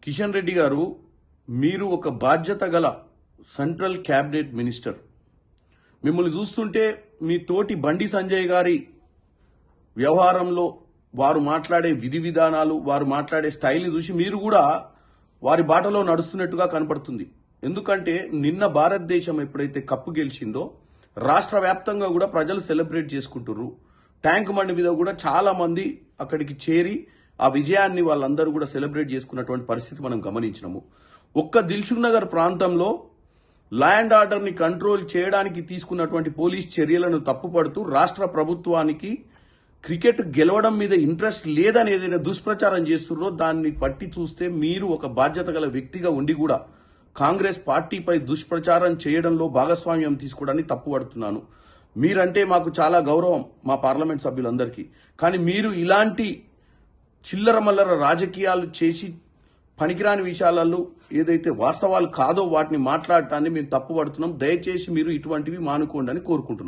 కిషన్ రెడ్డి గారు, మీరు ఒక బాధ్యత గల సెంట్రల్ క్యాబినెట్ మినిస్టర్. మిమ్మల్ని చూస్తుంటే మీ తోటి బండి సంజయ్ గారి వ్యవహారంలో వారు మాట్లాడే విధి విధానాలు, వారు మాట్లాడే స్టైల్ని చూసి మీరు కూడా వారి బాటలో నడుస్తున్నట్టుగా కనపడుతుంది. ఎందుకంటే నిన్న భారతదేశం ఎప్పుడైతే కప్పు గెలిచిందో రాష్ట్ర వ్యాప్తంగా కూడా ప్రజలు సెలబ్రేట్ చేసుకుంటున్నారు. ట్యాంక్ బండి మీద కూడా చాలా మంది అక్కడికి చేరి ఆ విజయాన్ని వాళ్ళందరూ కూడా సెలబ్రేట్ చేసుకున్నటువంటి పరిస్థితి మనం గమనించినాము. ఒక్క దిల్సుఖ్ నగర్ ప్రాంతంలో లా అండ్ ఆర్డర్ని కంట్రోల్ చేయడానికి తీసుకున్నటువంటి పోలీస్ చర్యలను తప్పుపడుతూ రాష్ట్ర ప్రభుత్వానికి క్రికెట్ గెలవడం మీద ఇంట్రెస్ట్ లేదని ఏదైనా దుష్ప్రచారం చేస్తున్నారో దాన్ని పట్టి చూస్తే మీరు ఒక బాధ్యత గల వ్యక్తిగా ఉండి కూడా కాంగ్రెస్ పార్టీపై దుష్ప్రచారం చేయడంలో భాగస్వామ్యం తీసుకోవడానికి తప్పుపడుతున్నాను. మీరంటే మాకు చాలా గౌరవం, మా పార్లమెంట్ సభ్యులందరికీ. కానీ మీరు ఇలాంటి చిల్లర మల్లర రాజకీయాలు చేసి పనికిరాని విషయాలలో ఏదైతే వాస్తవాలు కాదో వాటిని మాట్లాడటాన్ని మేము తప్పుపడుతున్నాం. దయచేసి మీరు ఇటువంటివి మానుకోండి అని కోరుకుంటున్నాను.